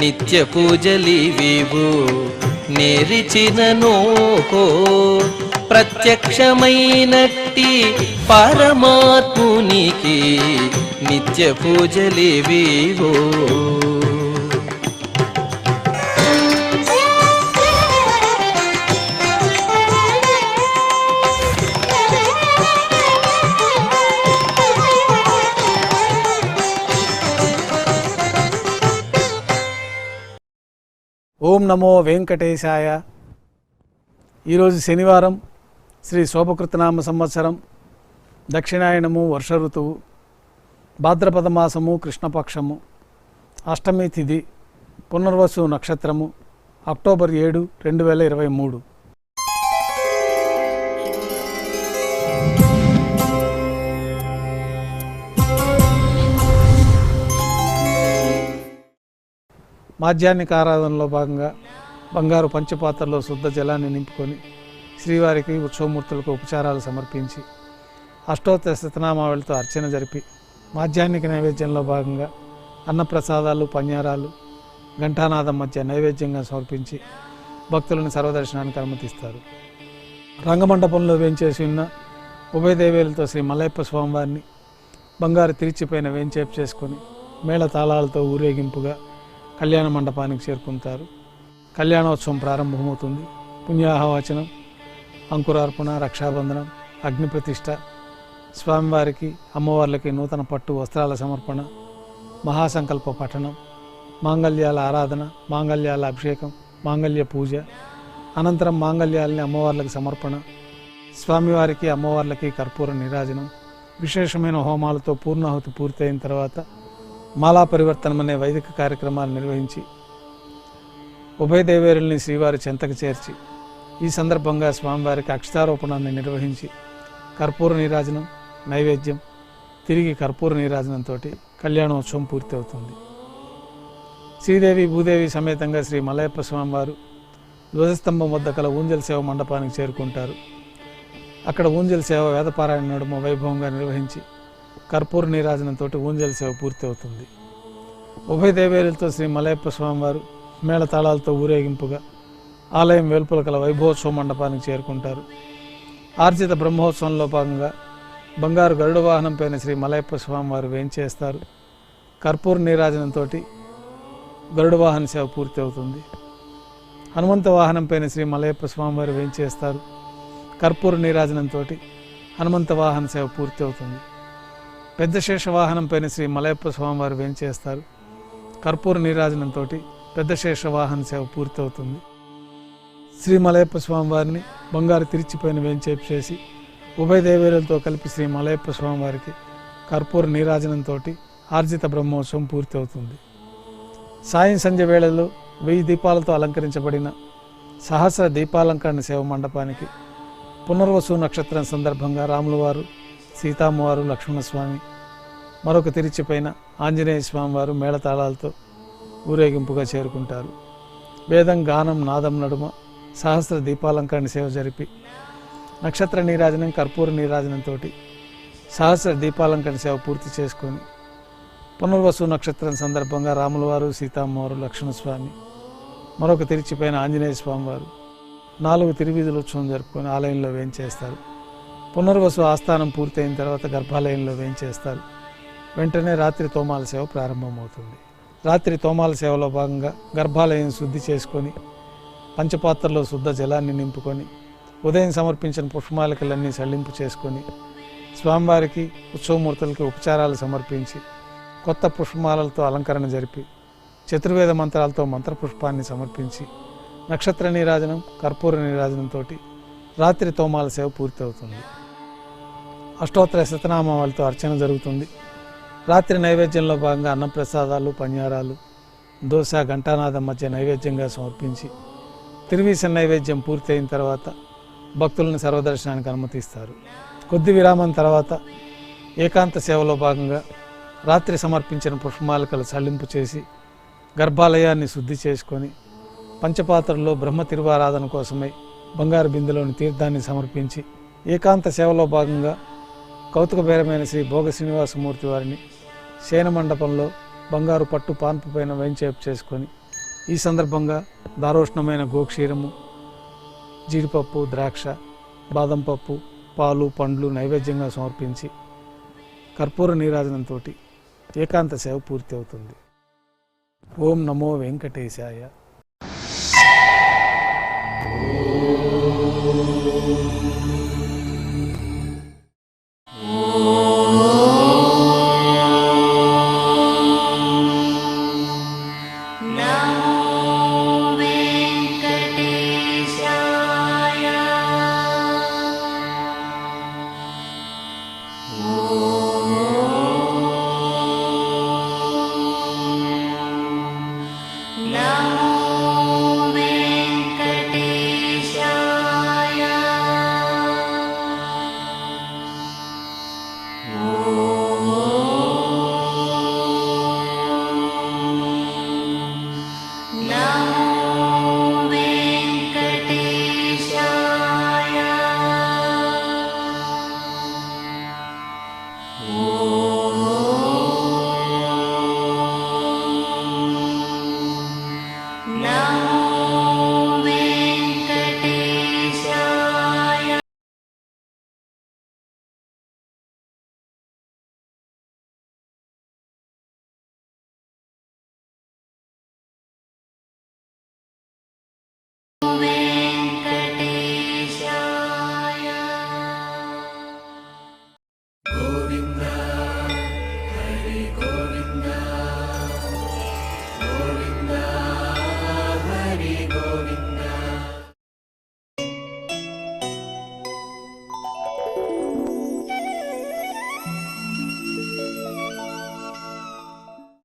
నిత్య పూజలివివు నేరిచిననోహో ప్రత్యక్షమైనట్టి పరమాత్మునికి నిత్య పూజలివివో. ఓం నమో వెంకటేశాయ. ఈరోజు శనివారం, శ్రీ శోభకృతనామ సంవత్సరం, దక్షిణాయనము, వర్ష ఋతువు, భాద్రపద మాసము, కృష్ణపక్షము, అష్టమి తిథి, పునర్వసు నక్షత్రము, అక్టోబర్ 7, 2023. మాధ్యాహ్నిక ఆరాధనలో భాగంగా బంగారు పంచపాత్రలో శుద్ధ జలాన్ని నింపుకొని శ్రీవారికి ఉత్సవమూర్తులకు ఉపచారాలు సమర్పించి అష్టోత్తర శతనామావళితో అర్చన జరిపి మాధ్యాహ్నిక నైవేద్యంలో భాగంగా అన్నప్రసాదాలు, పన్యారాలు, ఘంటానాదం మధ్య నైవేద్యంగా సమర్పించి భక్తులను సర్వదర్శనానికి అనుమతిస్తారు. రంగమండపంలో వేంచేసి ఉన్న ఉభయ దేవేలతో శ్రీ మలయప్ప స్వామివారిని బంగారు తిరిచిపైన వేంచేపు చేసుకొని మేళ తాళాలతో ఊరేగింపుగా కళ్యాణ మండపానికి చేరుకుంటారు. కళ్యాణోత్సవం ప్రారంభమవుతుంది. పుణ్యాహవాచనం, అంకురార్పణ, రక్షాబంధనం, అగ్నిప్రతిష్ఠ, స్వామివారికి అమ్మవార్లకి నూతన పట్టు వస్త్రాల సమర్పణ, మహాసంకల్ప పఠనం, మాంగళ్యాల ఆరాధన, మాంగళ్యాల అభిషేకం, మాంగళ్య పూజ, అనంతరం మాంగళ్యాలని అమ్మవార్లకు సమర్పణ, స్వామివారికి అమ్మవార్లకి కర్పూర నీరాజనం, విశేషమైన హోమాలతో పూర్ణాహుతి పూర్తయిన తర్వాత మాలా పరివర్తనం అనే వైదిక కార్యక్రమాలు నిర్వహించి ఉభయ దేవేరుల్ని శ్రీవారి చెంతకు చేర్చి ఈ సందర్భంగా స్వామివారికి అక్షతారోపణాన్ని నిర్వహించి కర్పూర నీరాజనం, నైవేద్యం, తిరిగి కర్పూర నీరాజనంతో కళ్యాణోత్సవం పూర్తి అవుతుంది. శ్రీదేవి భూదేవి సమేతంగా శ్రీ మలయప్ప స్వామివారు ధ్వజస్తంభం వద్ద కల ఊంజల్ సేవ మండపానికి చేరుకుంటారు. అక్కడ ఊంజల్ సేవ వేదపారాయణ నడుమ వైభవంగా నిర్వహించి కర్పూర నీరాజనంతో ఊంజల్ సేవ పూర్తి అవుతుంది. ఉభయ దేవేరులతో శ్రీ మలయప్ప స్వామివారు మేళతాళాలతో ఊరేగింపుగా ఆలయం వెలుపల కల వైభవోత్సవ మండపానికి చేరుకుంటారు. ఆర్జిత బ్రహ్మోత్సవంలో భాగంగా బంగారు గరుడ వాహనం పైన శ్రీ మలయప్ప స్వామివారు వేంచేస్తారు. కర్పూర నీరాజనంతో గరుడ వాహన సేవ పూర్తి అవుతుంది. హనుమంత వాహనం పైన శ్రీ మలయప్ప స్వామివారు వేంచేస్తారు. కర్పూర నీరాజనంతో హనుమంత వాహన సేవ పూర్తి అవుతుంది. పెద్ద శేష వాహనం పైన శ్రీ మలయప్ప స్వామివారు వేంచేస్తారు. కర్పూర నీరాజనంతో పెద్ద శేష వాహన సేవ పూర్తి అవుతుంది. శ్రీ మలయప్ప స్వామివారిని బంగారు తిరిచిపైన వేంచేపు చేసి ఉభయ దేవేరులతో కలిపి శ్రీ మలయప్ప స్వామివారికి కర్పూర నీరాజనంతో ఆర్జిత బ్రహ్మోత్సవం పూర్తి అవుతుంది. సాయం సంధ్య వేళలో 1000 దీపాలతో అలంకరించబడిన సహస్ర దీపాలంకరణ సేవ మండపానికి పునర్వసు నక్షత్రం సందర్భంగా రాములవారు, సీతామ్మవారు, లక్ష్మణస్వామి, మరొక తిరిచిపైన ఆంజనేయ స్వామివారు మేళతాళాలతో ఊరేగింపుగా చేరుకుంటారు. వేదం, గానం, నాదం నడుమ సహస్ర దీపాలంకరణ సేవ జరిపి నక్షత్ర నీరాజనం, కర్పూర నీరాజనంతో సహస్ర దీపాలంకరణ సేవ పూర్తి చేసుకొని పునర్వసు నక్షత్రం సందర్భంగా రాములవారు, సీతామ్మవారు, లక్ష్మణస్వామి, మరొక తిరిచిపైన ఆంజనేయ స్వామివారు 4 తిరువీధుల ఉత్సవం జరుపుకొని ఆలయంలో వేంచేస్తారు. పునర్వసు ఆస్థానం పూర్తయిన తర్వాత గర్భాలయంలో వేంచేస్తారు. వెంటనే రాత్రి తోమాల సేవ ప్రారంభమవుతుంది. రాత్రి తోమాల సేవలో భాగంగా గర్భాలయం శుద్ధి చేసుకొని పంచపాత్రలో శుద్ధ జలాన్ని నింపుకొని ఉదయం సమర్పించిన పుష్పమాలికలన్నీ సళ్లింపు చేసుకొని స్వామివారికి ఉత్సవమూర్తులకి ఉపచారాలు సమర్పించి కొత్త పుష్పమాలలతో అలంకరణ జరిపి చతుర్వేద మంత్రాలతో మంత్రపుష్పాన్ని సమర్పించి నక్షత్ర నీరాజనం, కర్పూర నీరాజనంతో రాత్రి తోమాల సేవ పూర్తి అవుతుంది. అష్టోత్తర శతనామావళితో అర్చన జరుగుతుంది. రాత్రి నైవేద్యంలో భాగంగా అన్నప్రసాదాలు, పన్యారాలు, దోశ, ఘంటానాదం మధ్య నైవేద్యంగా సమర్పించి తిరువీస నైవేద్యం పూర్తి అయిన తర్వాత భక్తులను సర్వదర్శనానికి అనుమతిస్తారు. కొద్ది విరామం తర్వాత ఏకాంత సేవలో భాగంగా రాత్రి సమర్పించిన పుష్పమాలికలు సళ్లింపు చేసి గర్భాలయాన్ని శుద్ధి చేసుకొని పంచపాత్రలో బ్రహ్మ తిరువారాధన కోసమై బంగారు బిందెలోని తీర్థాన్ని సమర్పించి ఏకాంత సేవలో భాగంగా కౌతుకబేరమైన శ్రీ భోగ శ్రీనివాసమూర్తి వారిని శయన మండపంలో బంగారు పట్టు పాన్పు పైన వేంచేపు చేసుకొని ఈ సందర్భంగా దారోష్ణమైన గోక్షీరము, జీడిపప్పు, ద్రాక్ష, బాదం పప్పు, పాలు, పండ్లు నైవేద్యంగా సమర్పించి కర్పూర నీరాజనంతో ఏకాంత సేవ పూర్తి అవుతుంది. ఓం నమో వెంకటేశాయ.